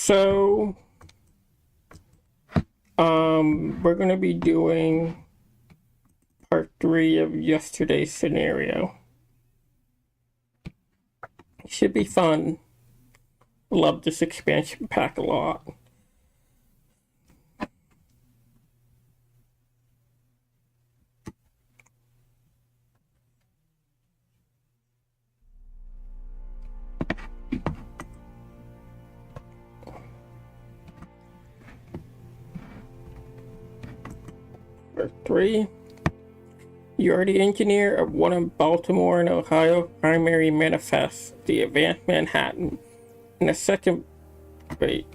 So, we're going to be doing part 3 of yesterday's scenario. Should be fun. Love this expansion pack a lot. Part 3. You are the engineer of one of Baltimore and Ohio primary manifests, the Advanced Manhattan. In the second part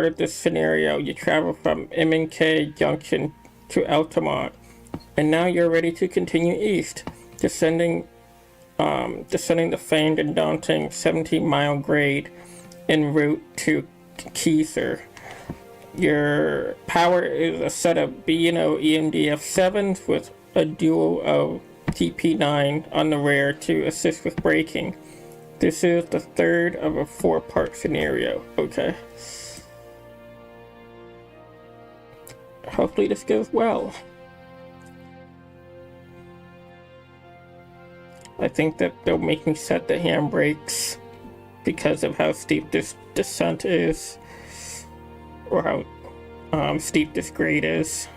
of this scenario, you travel from M&K Junction to Altamont, and now you're ready to continue east, descending the famed and daunting 17-mile grade en route to Keyser. Your power is a set of B&O EMD F7s with a dual of TP9 on the rear to assist with braking. This is the third of a 4-part scenario. Okay. Hopefully this goes well. I think that they'll make me set the handbrakes because of how steep this descent is, or how steep this grade is.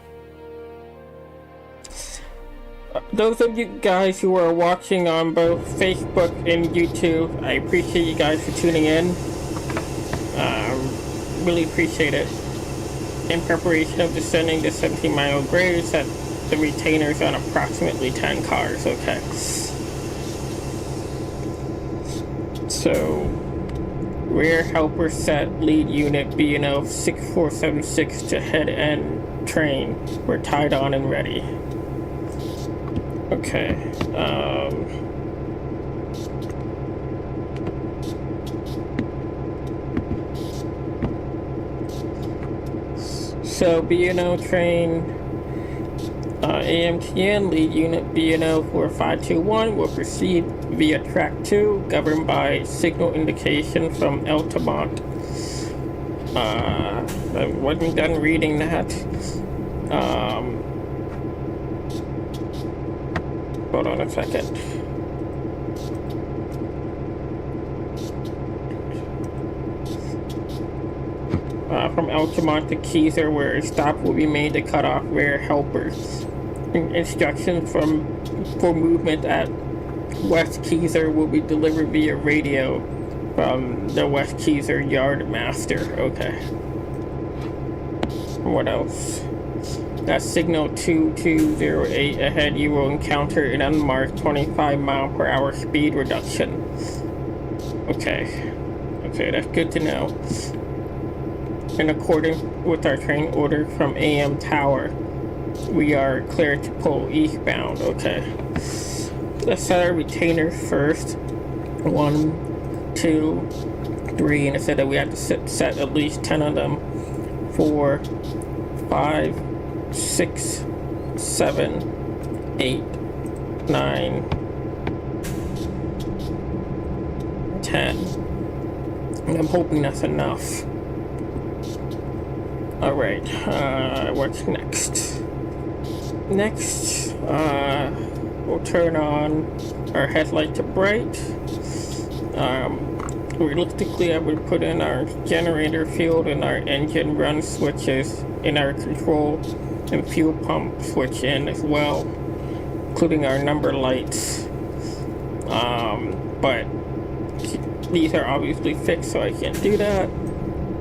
Those of you guys who are watching on both Facebook and YouTube, I appreciate you guys for tuning in. Really appreciate it. In preparation of descending the 17-mile grade, set the retainers on approximately 10 cars. Okay. So, rear helper set lead unit B&O 6476 to head end train. We're tied on and ready. Okay. So B&O train AMTN lead unit B&O 4521 will proceed via track 2, governed by signal indication from Altamont. I wasn't done reading that. Hold on a second. From Altamont to Keyser, where a stop will be made to cut off rear helpers. Instructions for movement at West Keyser will be delivered via radio from the West Keyser yard master. Okay. What else? At signal 2208 ahead, you will encounter an unmarked 25-mile-per-hour speed reduction. Okay. Okay, that's good to know. In accordance with our train order from AM Tower, we are cleared to pull eastbound. Okay. Let's set our retainers first. 1, 2, 3, and it said that we have to set at least 10 of them. 4, 5, 6, 7, 8, 9, 10. And I'm hoping that's enough. Alright, what's next? Next, we'll turn on our headlight to bright. Realistically, I would put in our generator field and our engine run switches in our control and fuel pump switch in as well, including our number lights. But these are obviously fixed, so I can't do that.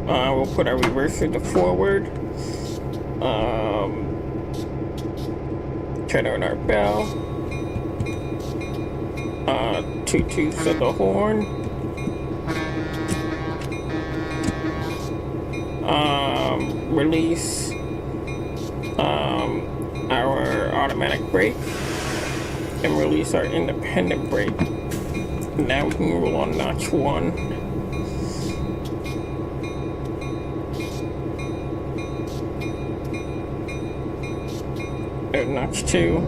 We'll put our reverser to forward. Turn on our bell. 2 tooths of the horn. Release our automatic brake and release our independent brake. Now we can roll on notch 1. Notch 2.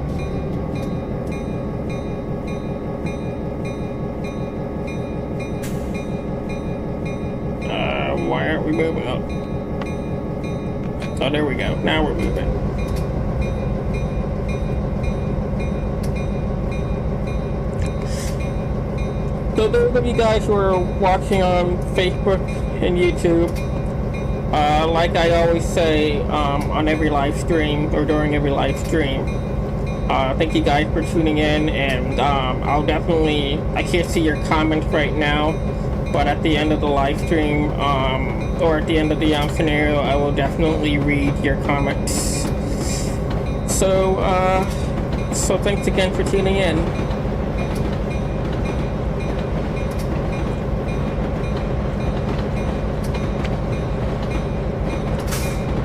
Why aren't we moving up? Oh, there we go. Now we're moving. So those of you guys who are watching on Facebook and YouTube, like I always say on every live stream or during every live stream, thank you guys for tuning in, and I'll definitely, I can't see your comments right now, but at the end of the live stream or at the end of the scenario, I will definitely read your comments. So thanks again for tuning in.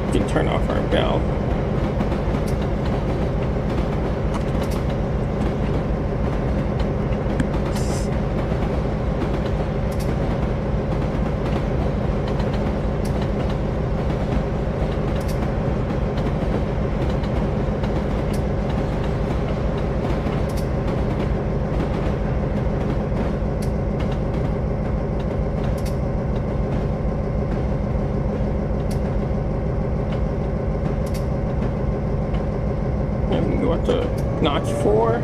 We can turn off our bell. To notch 4.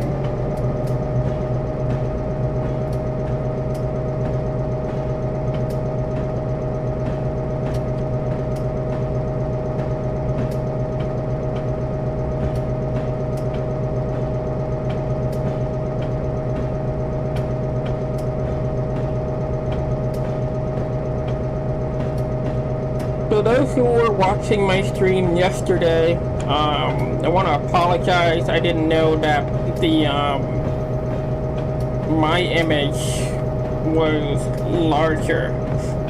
So those who were watching my stream yesterday, I want to apologize. I didn't know that the my image was larger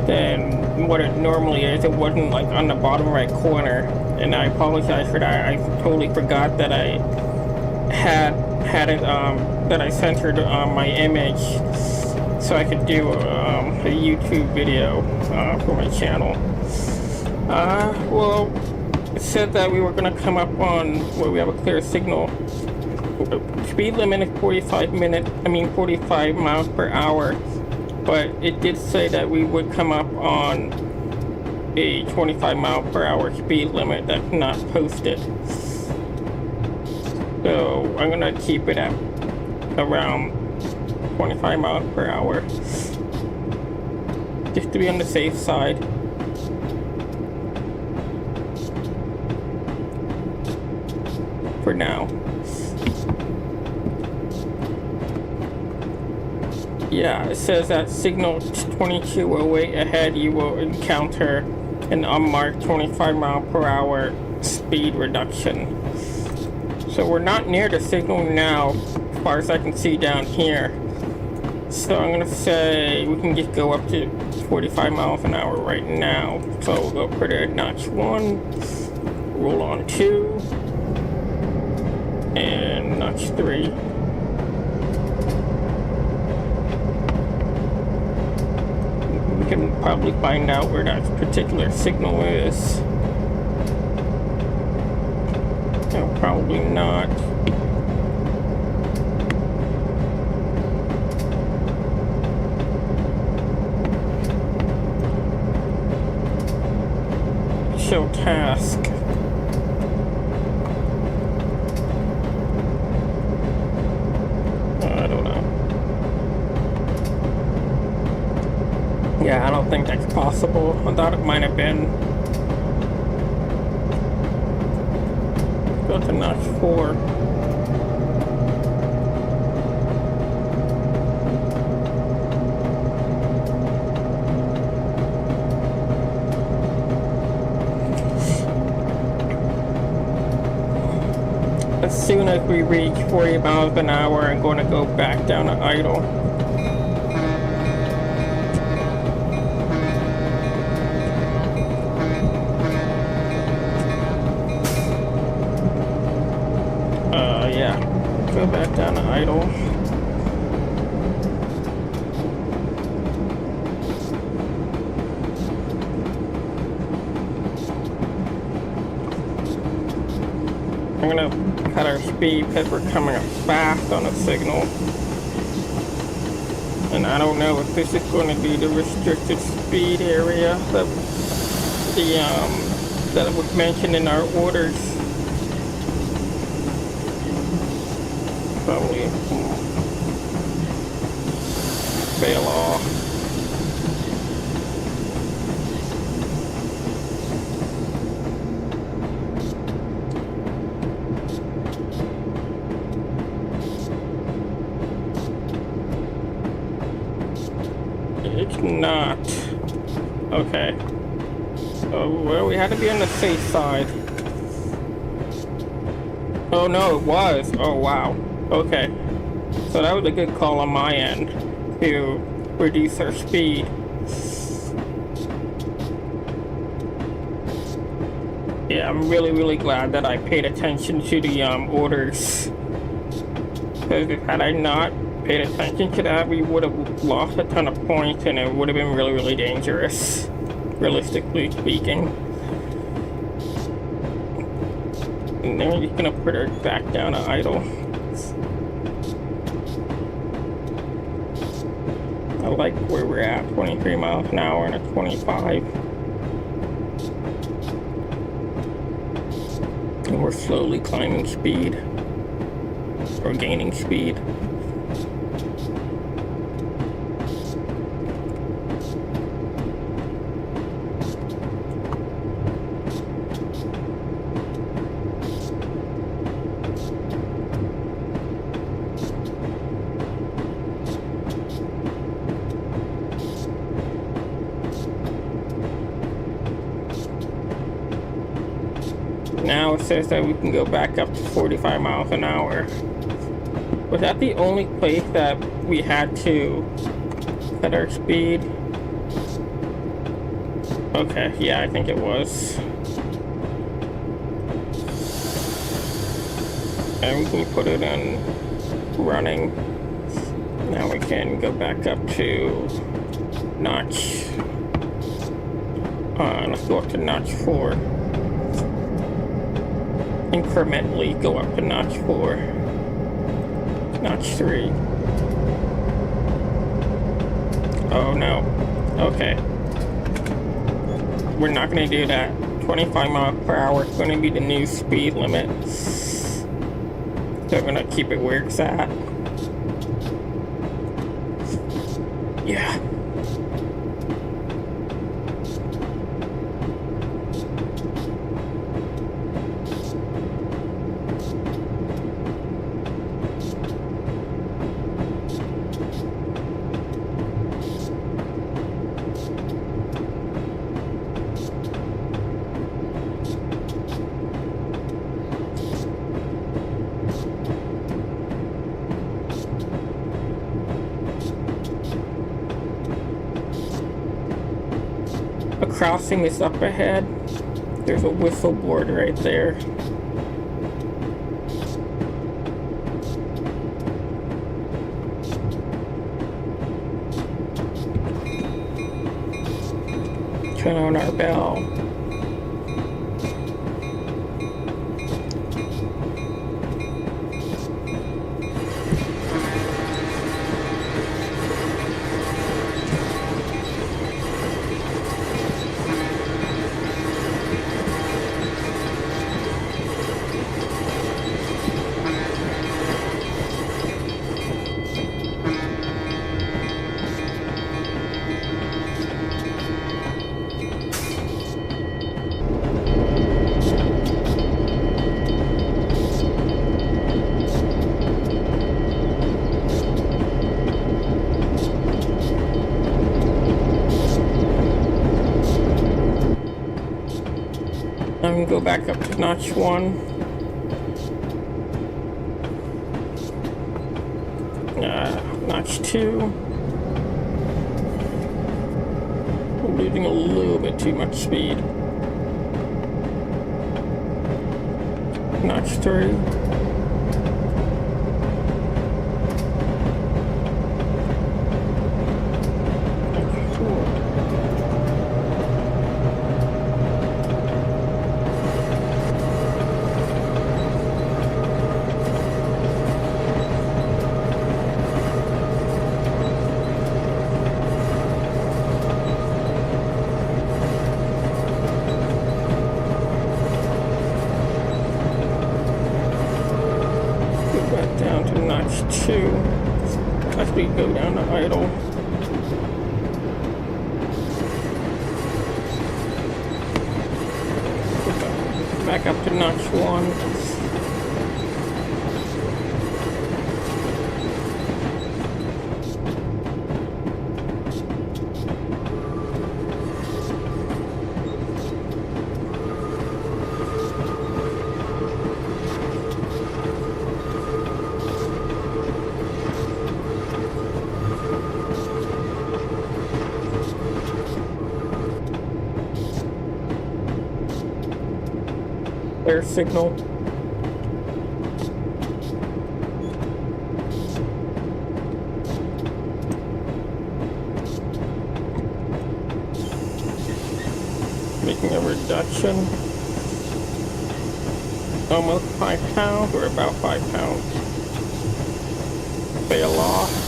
than what it normally is. It wasn't like on the bottom right corner, and I apologize for that. I totally forgot that I had it that I centered my image so I could do a YouTube video for my channel. Well, it said that we were going to come up on where we have a clear signal. Speed limit is 45 miles per hour, but it did say that we would come up on a 25 mile per hour speed limit that's not posted. So I'm going to keep it at around 25 miles per hour, just to be on the safe side. For now. Yeah, it says that signal 2208 ahead, you will encounter an unmarked 25 mile per hour speed reduction. So we're not near the signal now, as far as I can see down here. So I'm gonna say we can just go up to 45 miles an hour right now. So we'll go for the notch 1, roll on 2, and notch 3. We can probably find out where that particular signal is. No, probably not. Show task. Yeah, I don't think that's possible. I thought it might have been. Go to notch 4. As soon as we reach 40 miles an hour, I'm going to go back down to idle. Go back down to idle. I'm gonna cut our speed because we're coming up fast on a signal. And I don't know if this is going to be the restricted speed area that that was mentioned in our orders. Probably fail off. It's not. Okay. Oh, well, we had to be on the safe side. Oh no, it was. Oh wow. Okay. So that was a good call on my end to reduce our speed. Yeah, I'm really glad that I paid attention to the orders. Because had I not paid attention to that, we would have lost a ton of points and it would have been really dangerous, realistically speaking. And then we're just gonna put her back down to idle. I like where we're at, 23 miles an hour and a 25. And we're slowly climbing speed, or gaining speed. Now it says that we can go back up to 45 miles an hour. Was that the only place that we had to cut our speed? Okay, yeah, I think it was. And we can put it in running. Now we can go back up to notch. Let's go up to notch 4. Incrementally go up to notch 4. Notch 3. Oh no. Okay. We're not going to do that. 25 miles per hour is going to be the new speed limit. So we're going to keep it where it's at. Yeah. A crossing is up ahead. There's a whistle board right there. Turn on our bell. I'm gonna go back up to notch 1. Notch 2. We're losing a little bit too much speed. Notch 3. go down to idle. Back up to notch 1. Air signal. Making a reduction. Almost 5 pounds, or about 5 pounds. Fail off.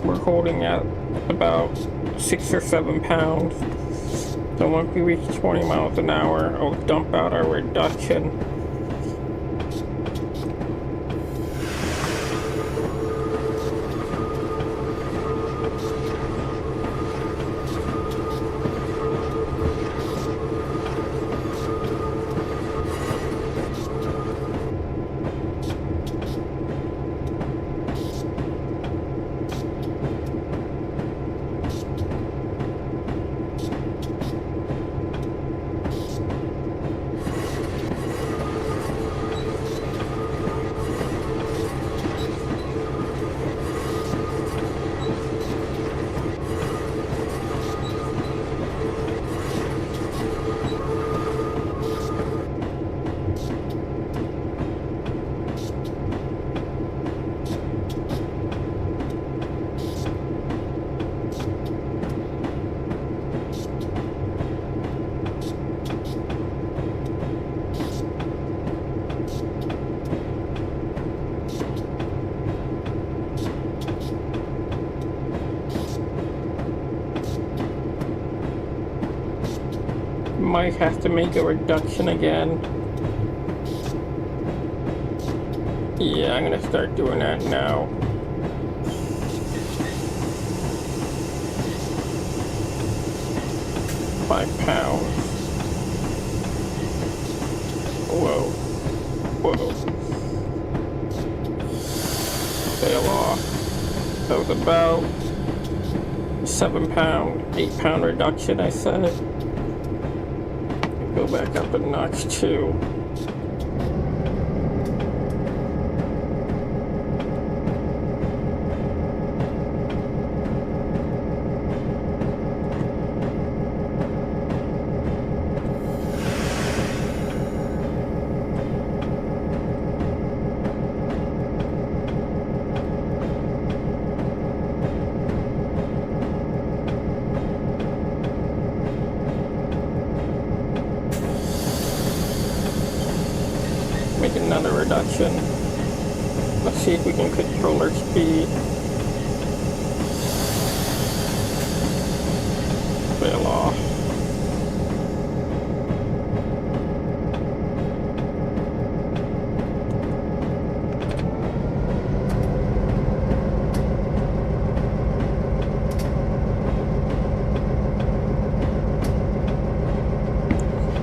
We're holding at about 6 or 7 pounds. So once we reach 20 miles an hour, I'll dump out our reduction. Might have to make a reduction again. Yeah, I'm gonna start doing that now. £5. Whoa. Whoa. Fail off. That was about 7 pound, 8 pound reduction, I said. Go back up a notch 2. Make another reduction. Let's see if we can control our speed. Fail off.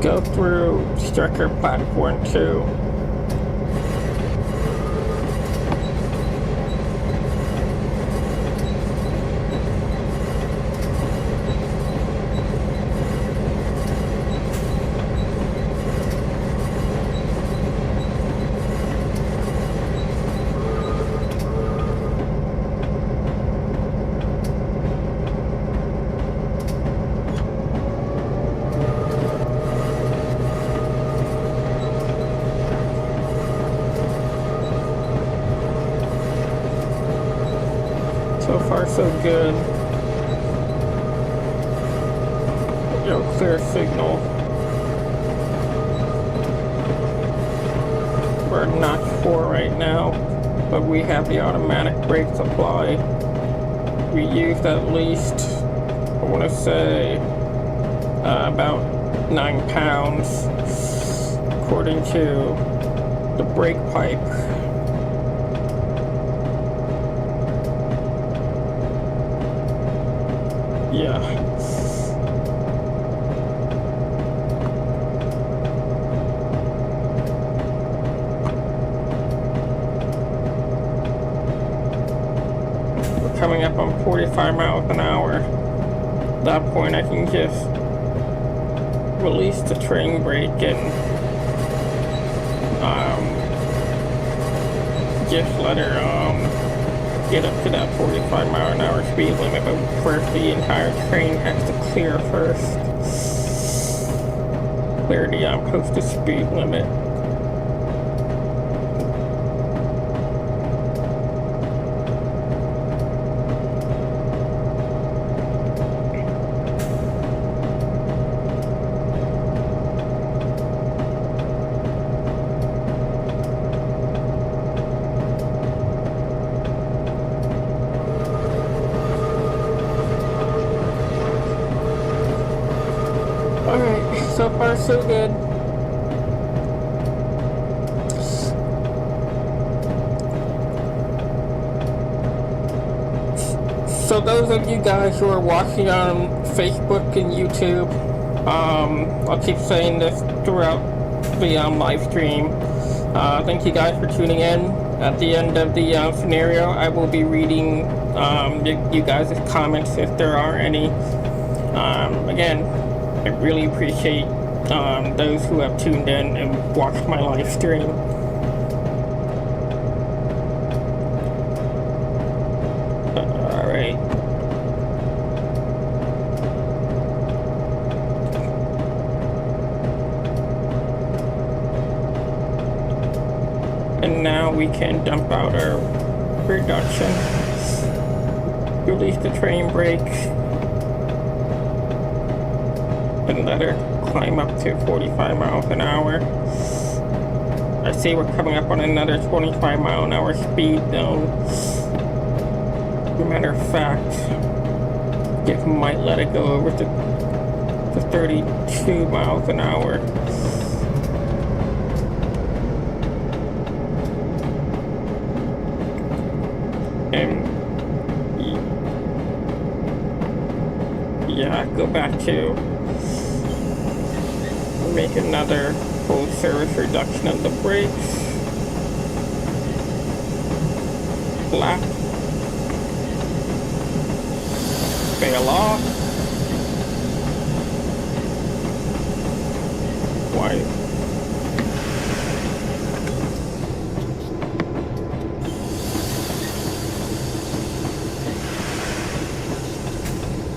Go through Strucker Platform 2. So far, so good. Yo, clear signal. We're at notch 4 right now, but we have the automatic brake supply. We used at least, I want to say, about 9 pounds, according to the brake pipe. Yeah. We're coming up on 45 miles an hour. At that point, I can just release the train brake and just let her get up to that 45 mile an hour speed limit, but first the entire train has to clear first. Clear the posted speed limit. So far, so good. So those of you guys who are watching on Facebook and YouTube, I'll keep saying this throughout the live stream. Thank you guys for tuning in. At the end of the scenario, I will be reading you guys' comments if there are any. Again, I really appreciate those who have tuned in and watched my live stream. Alright. And now we can dump out our reduction. Release the train brake. And let her climb up to 45 miles an hour. I see we're coming up on another 25 mile an hour speed zone. Matter of fact, it might let it go over to 32 miles an hour. And yeah, go back to make another full service reduction of the brakes. Lap. Fail off. Why?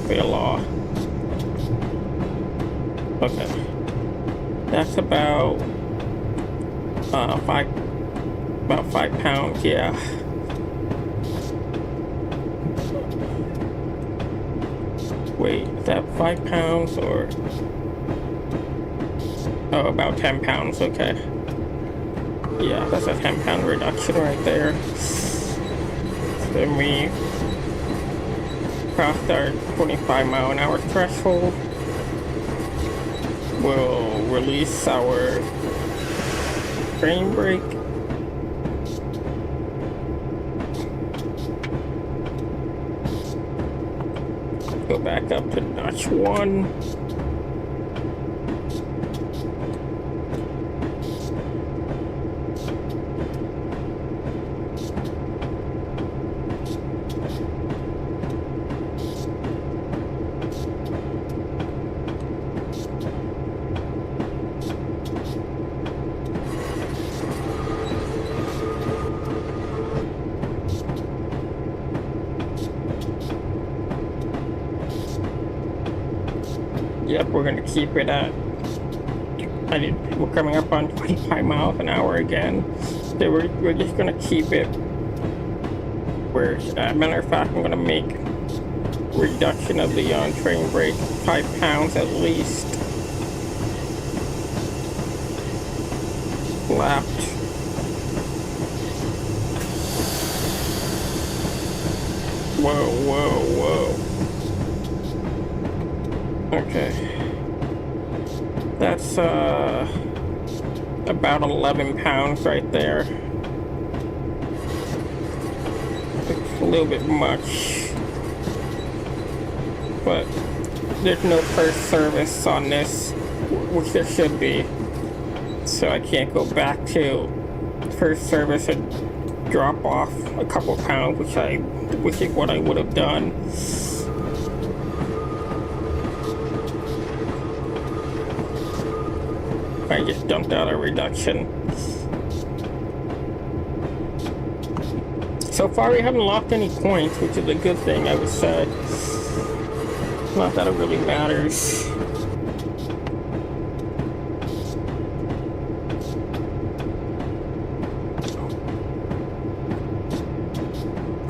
Fail off. Okay. That's about 5 pounds, yeah. Wait, is that 5 pounds or? Oh, about 10 pounds, okay. Yeah, that's a 10-pound reduction right there. Then we crossed our 25 mile an hour threshold. We'll release our train brake. Go back up to notch 1. Yep, we're gonna keep it at, we're coming up on 25 miles an hour again. So we're just gonna keep it where, matter of fact, I'm gonna make reduction of the train brake 5 pounds at least. Lapped. Whoa, whoa, whoa. Okay. That's about 11 pounds right there. It's a little bit much, but there's no first service on this, which there should be, so I can't go back to first service and drop off a couple pounds, which is what I would have done. I just dumped out a reduction. So far we haven't lost any points, which is a good thing, I would say. Not that it really matters.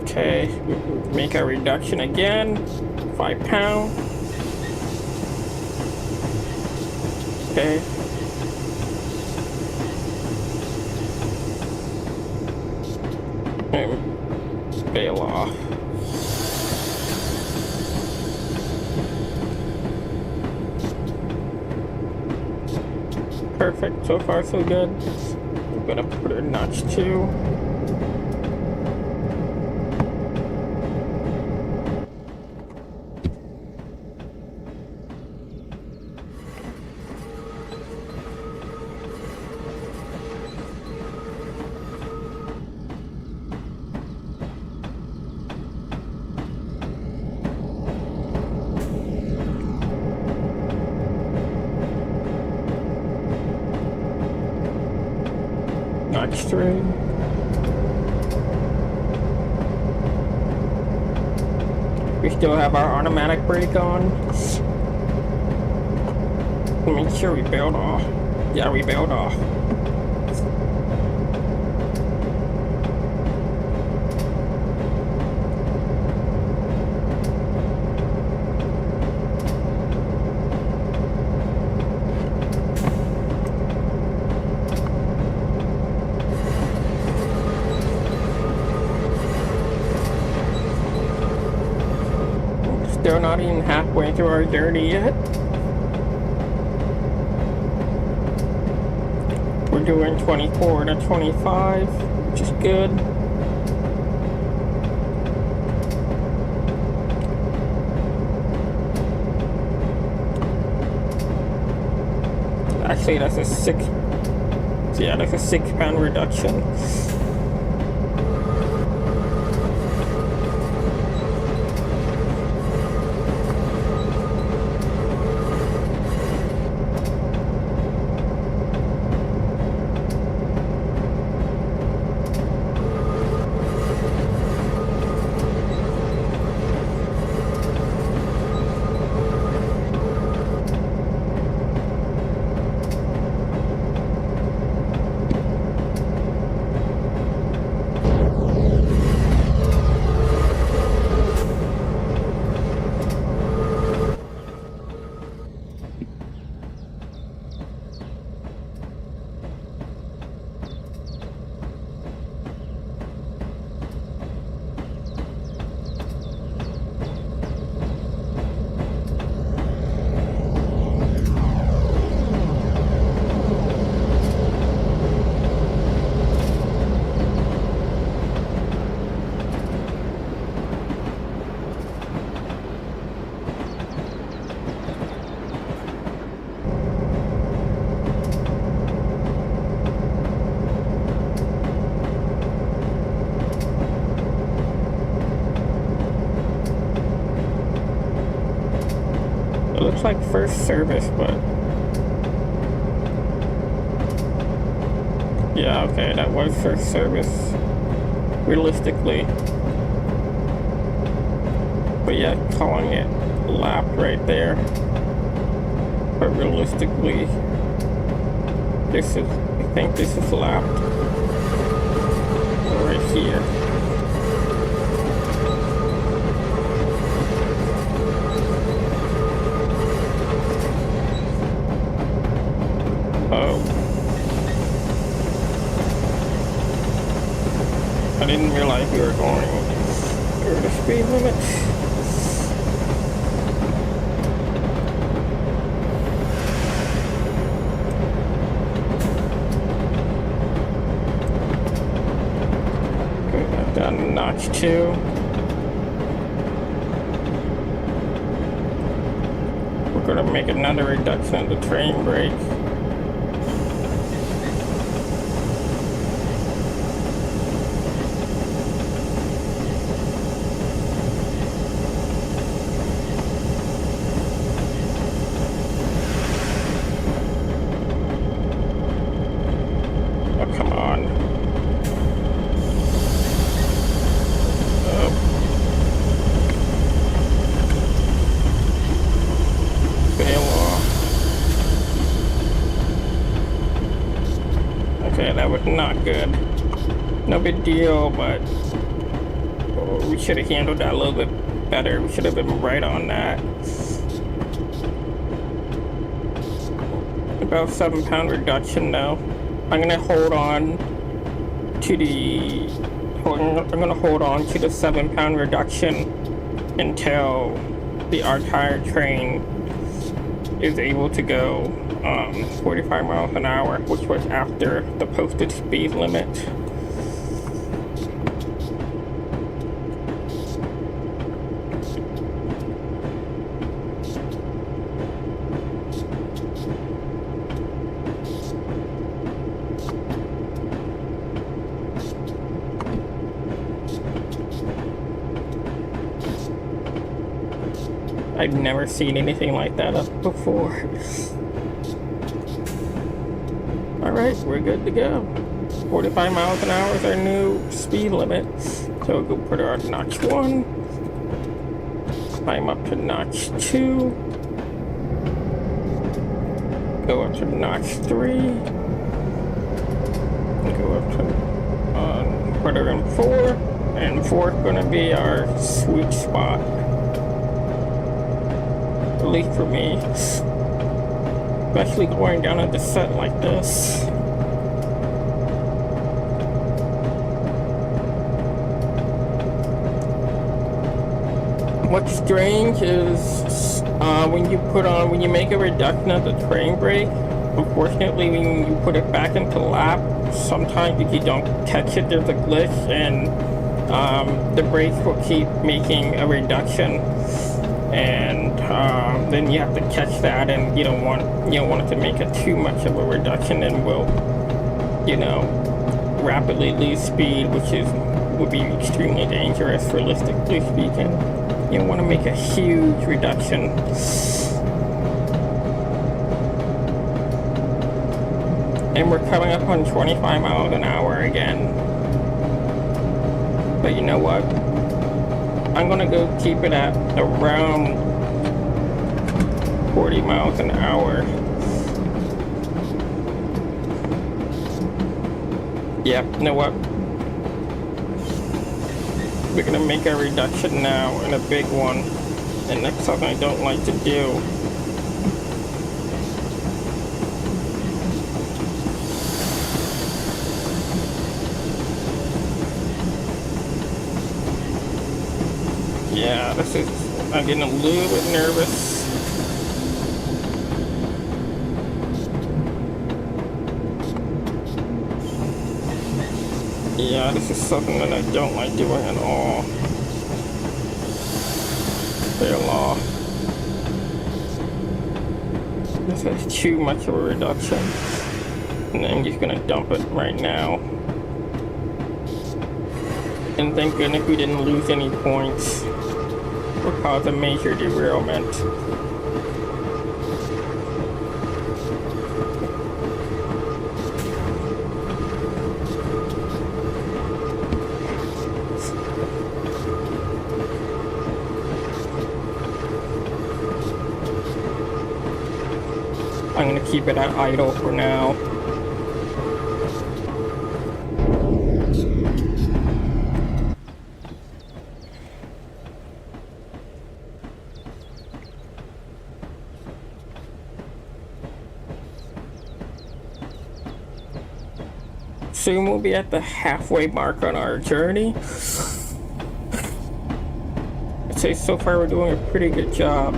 Okay, make a reduction again, 5 pounds. Okay. And bail off. Perfect, so far so good. I'm gonna put a notch 2. Notch 3. We still have our automatic brake on. Make sure we bailed off. Yeah, we bailed off. Still not even halfway through our journey yet. We're doing 24 to 25, which is good. Actually, that's a 6. Yeah, that's a 6 pound reduction. Looks like first service, but yeah, okay, that was first service realistically, but yeah, calling it lapped right there, but realistically this is, I think this is lapped right here. I didn't realize we were going over the speed limit. notch 2. We're gonna make another reduction in the train brake. Not good. No big deal, but we should have handled that a little bit better. We should have been right on that. About 7-pound reduction though. I'm gonna hold on to the 7-pound reduction until the entire train is able to go 45 miles an hour, which was after the posted speed limit. I've never seen anything like that up before. Alright, we're good to go. 45 miles an hour is our new speed limit. So we'll go put our notch 1. Climb up to notch 2. Go up to notch 3. Go up to put her in 4. And 4 is going to be our sweet spot. At least for me. Especially going down a descent like this. What's strange is when you make a reduction of the train brake, unfortunately when you put it back into lap, sometimes if you don't catch it, there's a glitch and the brakes will keep making a reduction. And then you have to catch that, and you don't want it to make it too much of a reduction, and will, rapidly lose speed, which would be extremely dangerous, realistically speaking. You don't want to make a huge reduction. And we're coming up on 25 miles an hour again. But you know what? I'm gonna go keep it at around 40 miles an hour. Yep, you know what? We're gonna make a reduction now, and a big one. And that's something I don't like to do. Yeah, I'm getting a little bit nervous. Yeah, this is something that I don't like doing at all. Clear law. This is too much of a reduction. And I'm just gonna dump it right now. And thank goodness we didn't lose any points or cause a major derailment. I'm going to keep it at idle for now. Soon we'll be at the halfway mark on our journey. I'd say so far we're doing a pretty good job.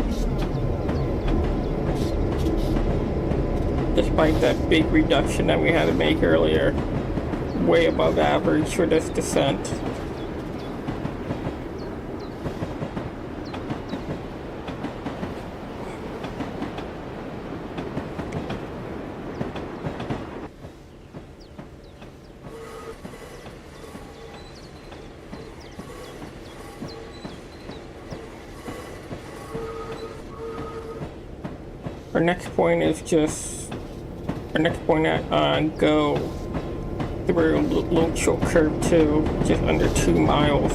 Despite that big reduction that we had to make earlier. Way above average for this descent. Our next point is just our next point at go through little short curve 2, just under 2 miles.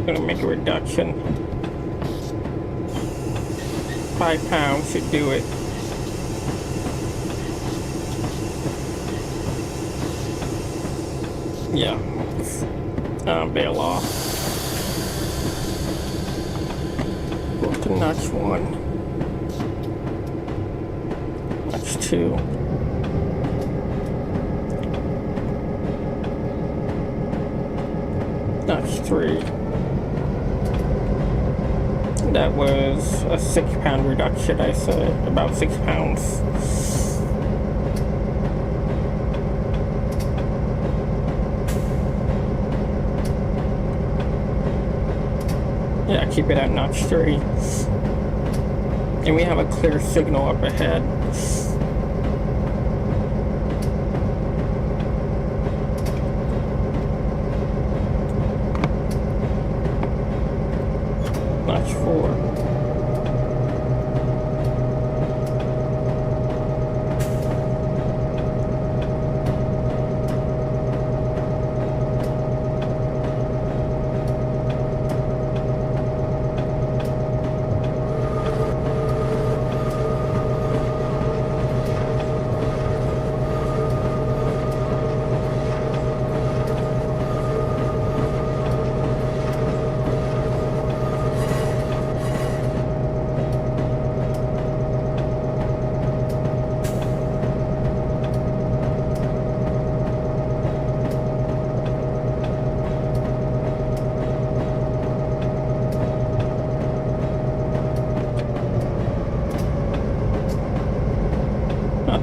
Gonna make a reduction. 5 pounds should do it. Yeah. Bail off. Go to notch 1. Notch 2. Notch 3. That was a 6-pound reduction, I say. About 6 pounds. Yeah, keep it at notch 3. And we have a clear signal up ahead. Notch 4.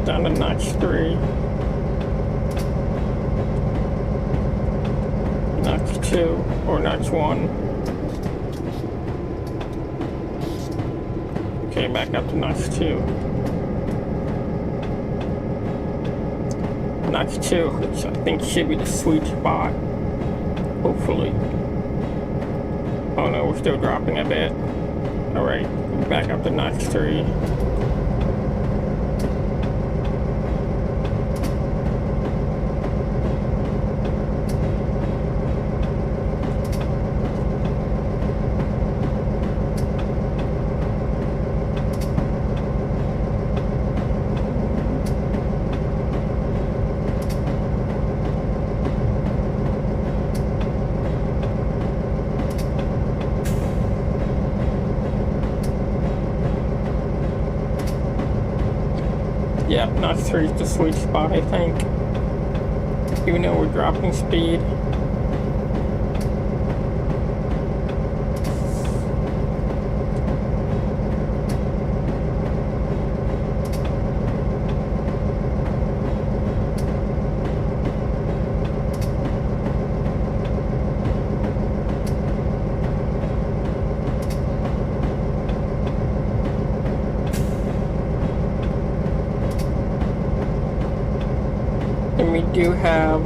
Down to notch 3. Notch 2 or notch 1. Okay, back up to notch 2. Notch 2, which I think should be the sweet spot. Hopefully. Oh no, we're still dropping a bit. Alright, back up to notch 3. Yeah, notch 3 is the sweet spot, I think. Even though we're dropping speed. And we do have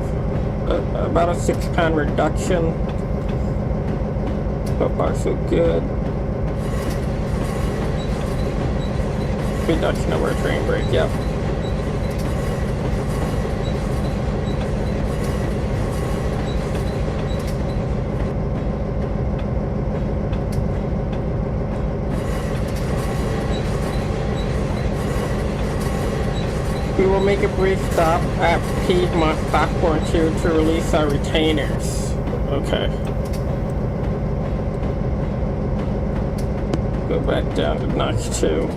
about a 6-pound reduction. So far, so good. Reduction of our train brake, yep. We will make a brief stop at Piedmont platform 2 to release our retainers. Okay. Go back down to notch 2.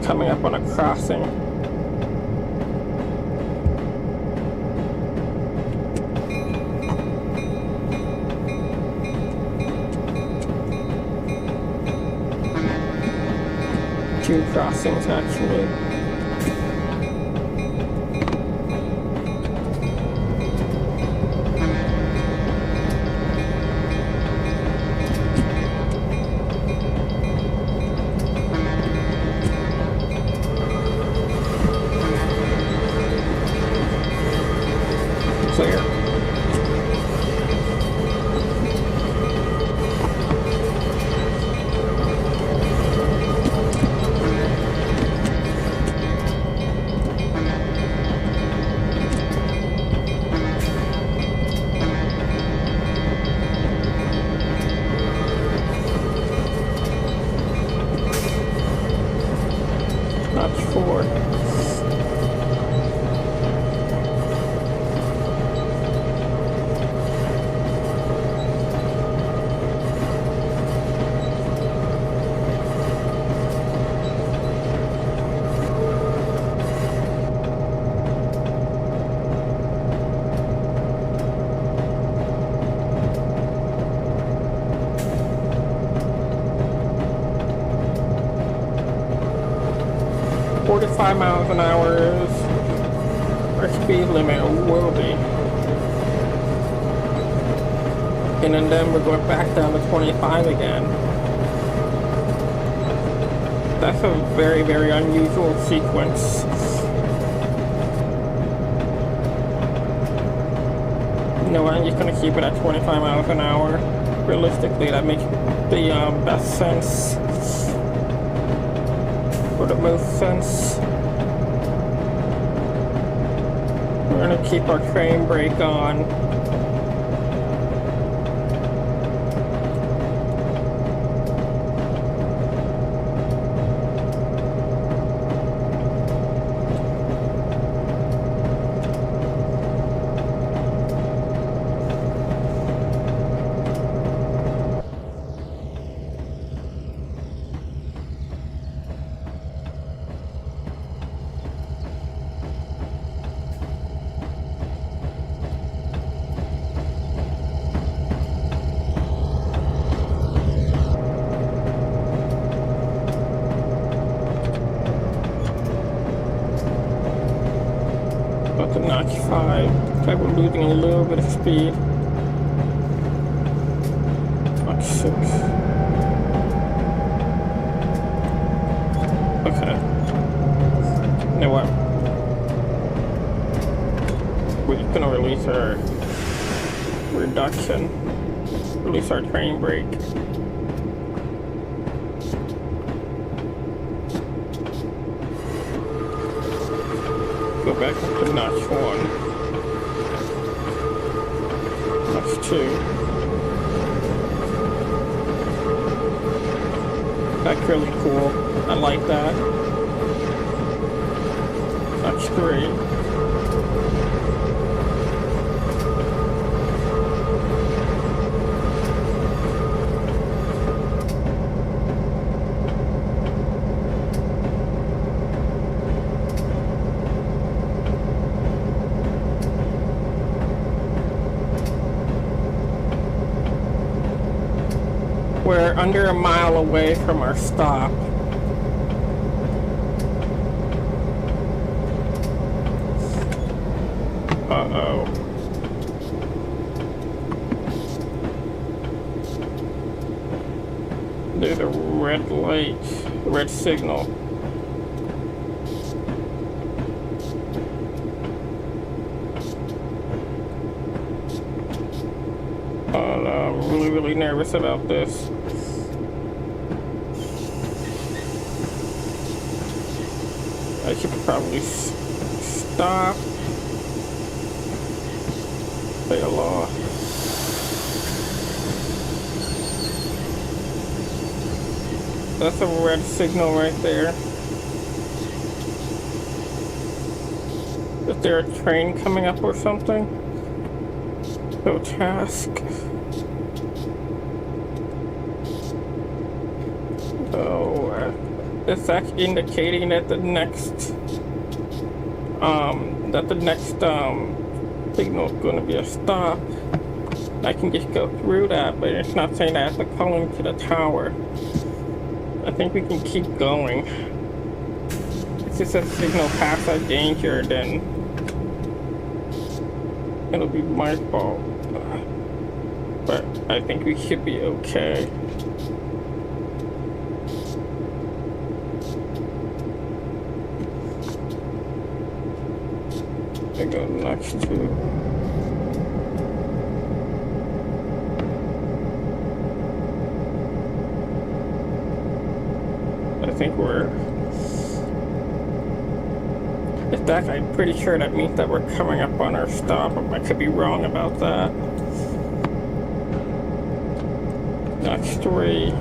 Coming up on a crossing. 2 crossings actually. Clear. Notch 4. 45 miles an hour is our speed limit, will be. And then we're going back down to 25 again. That's a very, very unusual sequence. No, I'm just going to keep it at 25 miles an hour. Realistically, that makes the best sense. For the most sense. We're going to keep our train brake on. About to notch 5. Okay, we're losing a little bit of speed. Notch 6. Okay. You know what? We're just gonna release our reduction. Release our train brake. Go back up to notch 1. Notch 2. That's really cool. I like that. Notch 3. We're under a mile away from our stop. Uh-oh. There's a red light, red signal. I'm really, really nervous about this. I should probably stop. Say hello. That's a red signal right there. Is there a train coming up or something? So task. So it's actually indicating that the next signal is going to be a stop. I can just go through that, but it's not saying that I have to call into the tower. I think we can keep going. just a signal past that danger, then it'll be my fault. But I think we should be okay. I go next to. I think we're. In fact, I'm pretty sure that means that we're coming up on our stop. I could be wrong about that. That's 3.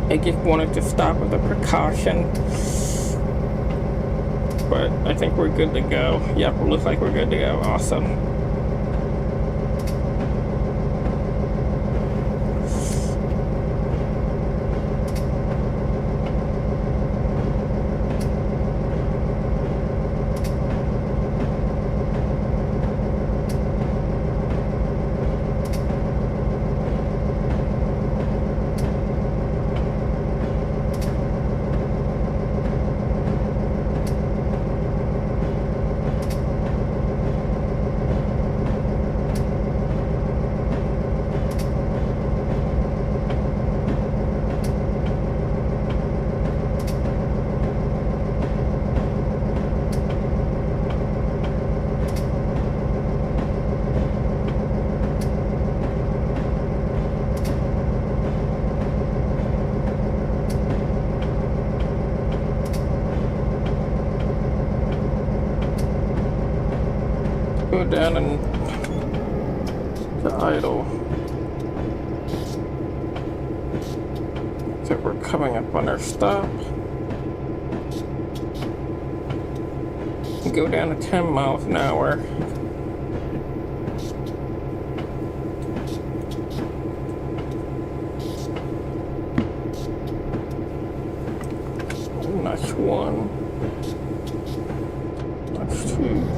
I just wanted to stop with a precaution, but I think we're good to go. Yep, it looks like we're good to go. Awesome. Go down and to idle. So we're coming up on our stop. Go down to 10 miles an hour. That's 1. That's 2.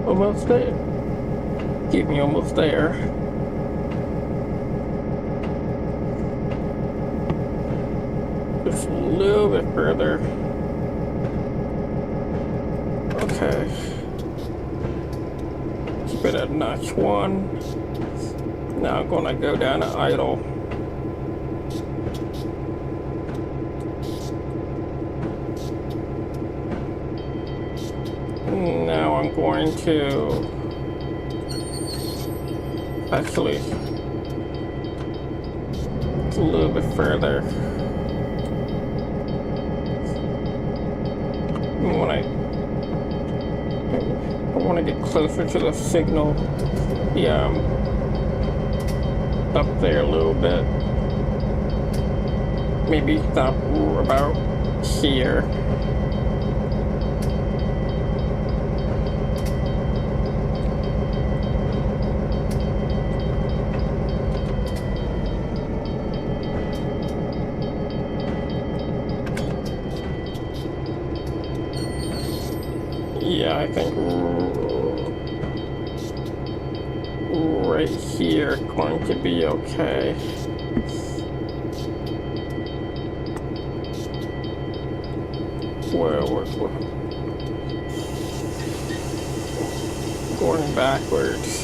Almost there. Keep me almost there. Just a little bit further. Okay. Keep it at notch 1. Now I'm gonna go down to idle. Now I'm going to actually a little bit further. I want to get closer to the signal. Yeah, I'm up there a little bit. Maybe stop about here. Yeah, I think right here going to be okay. Where we're going backwards.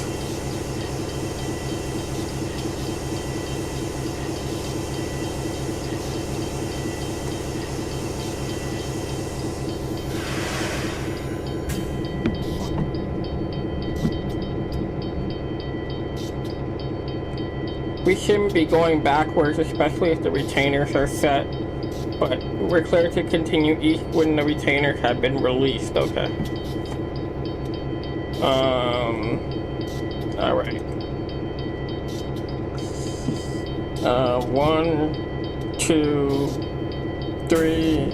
We shouldn't be going backwards, especially if the retainers are set, but we're clear to continue east when the retainers have been released. Okay. Alright. 1, 2, 3,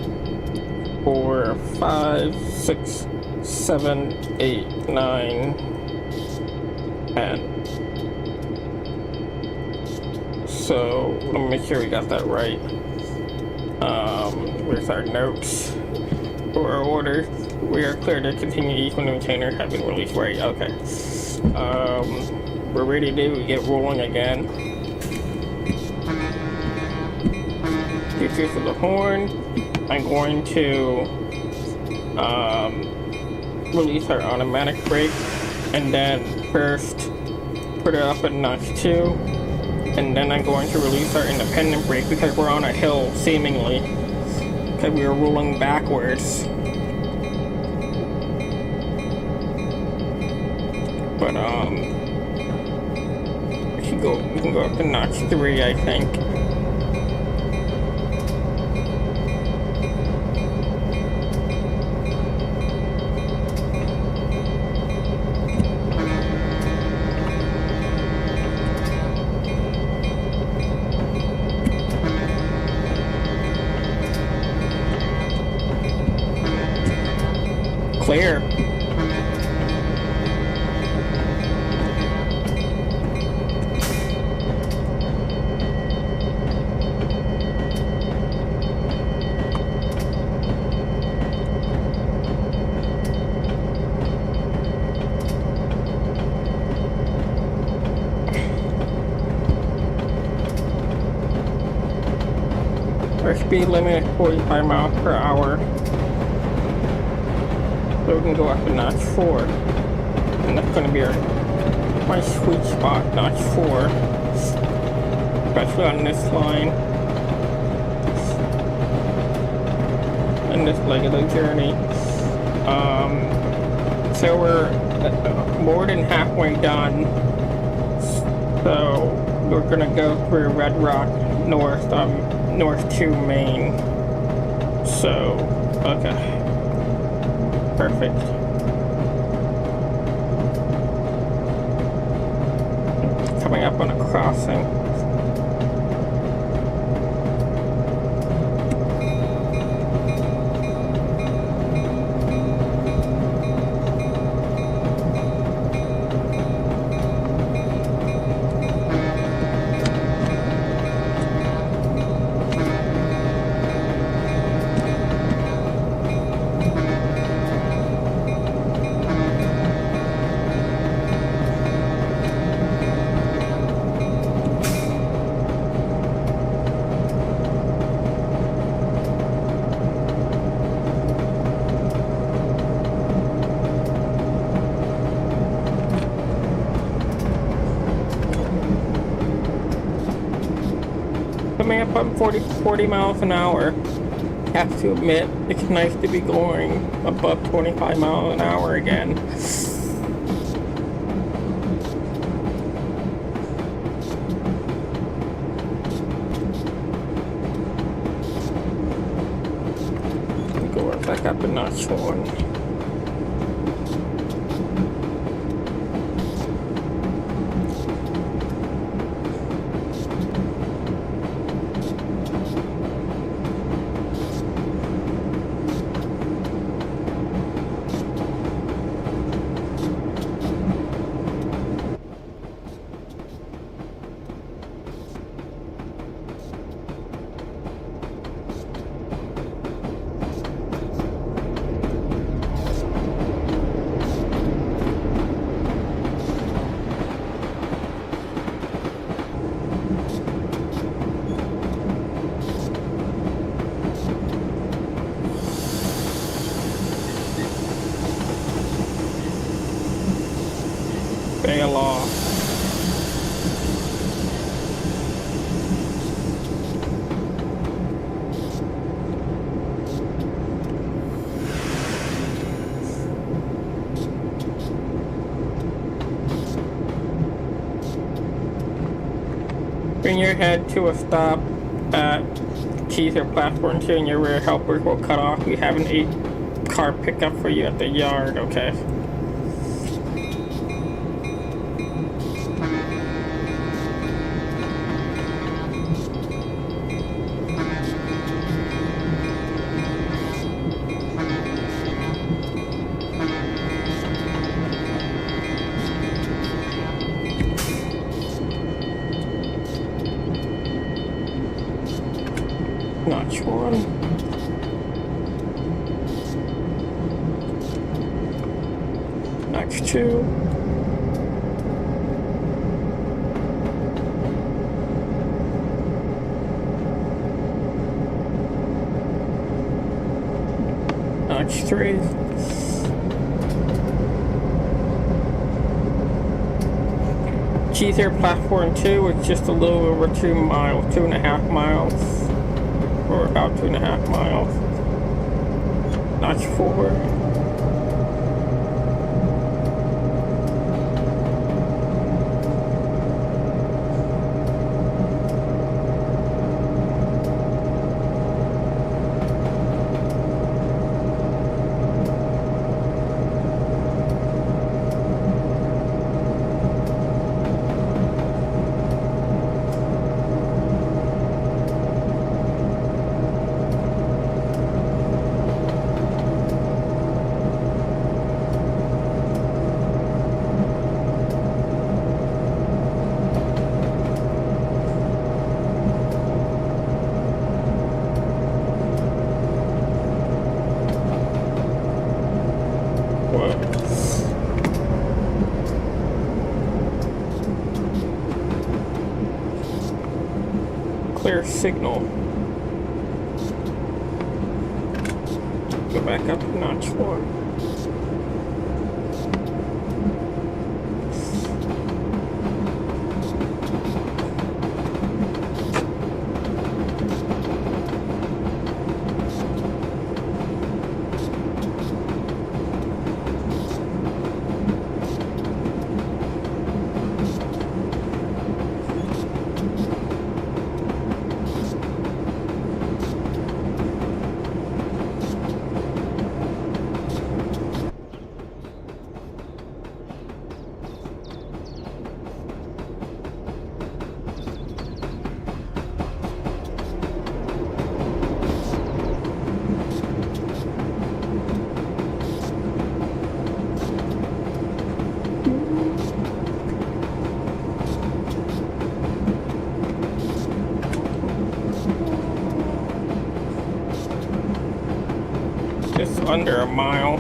4, 5, 6, 7, 8, 9, 10. So let me make sure we got that right. Where's our notes for our order? We are clear to continue each when the container have been released. Right, okay. We're ready to get rolling again. Features for the horn. I'm going to release our automatic brake, and then first put it up at notch 2, and then I'm going to release our independent brake because we're on a hill, seemingly, because we are rolling backwards. But we can go up to notch 3, I think. Clear. Our speed limit is 45 miles per hour. So we can go up to notch 4. And that's going to be my sweet spot, notch 4. Especially on this line. And this leg of the journey. So we're more than halfway done. So we're going to go through Red Rock north to Maine. So, okay. Perfect. Coming up on a crossing. Coming up on 40 miles an hour. Have to admit, it's nice to be going above 25 miles an hour again. Go right back up to notch 1. Bail off. Bring your head to a stop at keys or platform 2 and your rear helpers will cut off. We have an 8-car pickup for you at the yard, okay. Notch 1. Notch 2. Notch 3. Cheeser platform 2 is just a little over 2 miles, 2.5 miles, or about 2.5 miles. Notch 4. Clear signal. Go back up to notch 1. Just under a mile.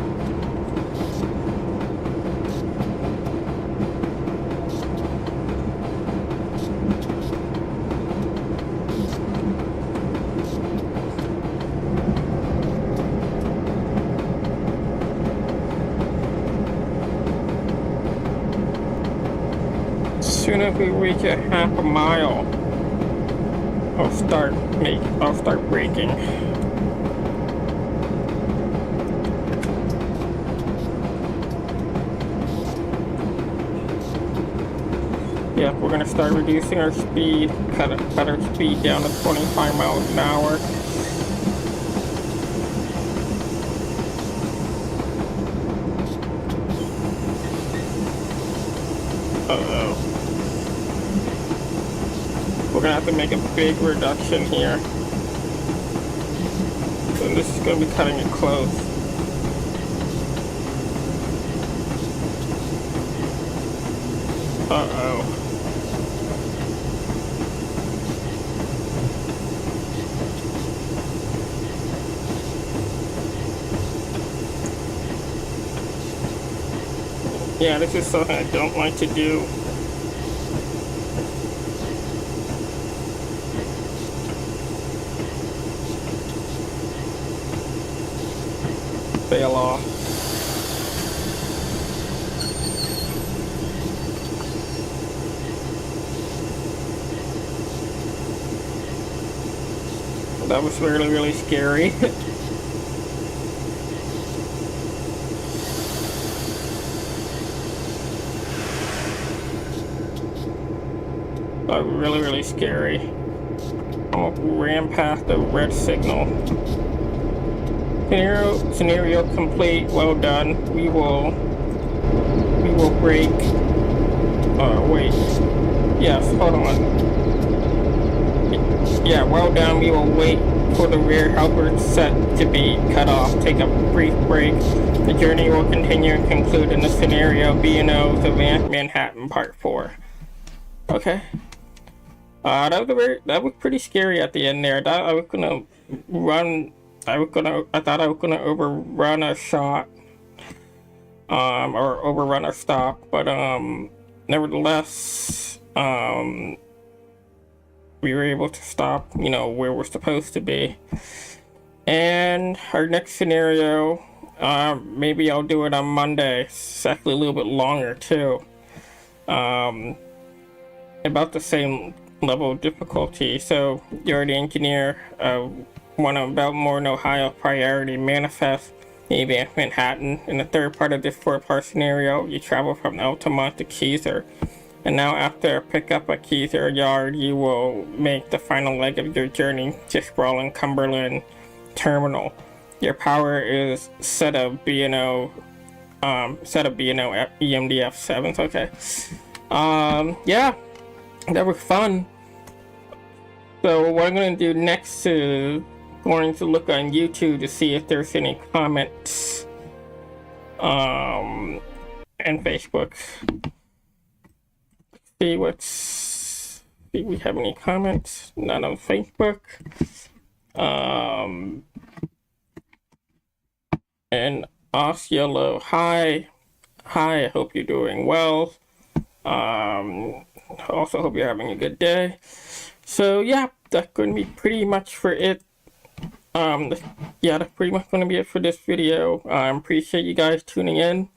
As soon as we reach a half a mile, I'll start braking. Yeah, we're gonna start reducing our speed, cut our speed down to 25 miles an hour. Uh-oh. We're gonna have to make a big reduction here. And this is gonna be cutting it close. Uh-oh. Yeah, this is something I don't like to do. Fail off. That was really, really scary. Really, really scary. Almost ran past the red signal. Scenario complete. Well done. We will break. Wait. Yes, hold on. Yeah, well done. We will wait for the rear helper set to be cut off. Take a brief break. The journey will continue and conclude in the Scenario-B&O of Manhattan Part 4. Okay. That was pretty scary at the end there. I was gonna run. I thought I was gonna overrun a shot, or overrun a stop, but nevertheless, we were able to stop, you know, where we're supposed to be. And our next scenario, maybe I'll do it on Monday. It's actually a little bit longer too. About the same level of difficulty. So you're the engineer of one of Baltimore, Ohio priority manifest the advanced Manhattan. In the third part of this 4-part scenario, you travel from Altamont to Keyser. And now after pick up at Keyser Yard, you will make the final leg of your journey to sprawling Cumberland Terminal. Your power is set of B&O EMD F7s. Okay. Yeah, that was fun. So what I'm going to do next is going to look on YouTube to see if there's any comments, and Facebook. See if we have any comments. Not on Facebook. And Osceola, hi, I hope you're doing well. Also hope you're having a good day. So yeah, that's going to be pretty much for it. Yeah, that's pretty much going to be it for this video. I appreciate you guys tuning in.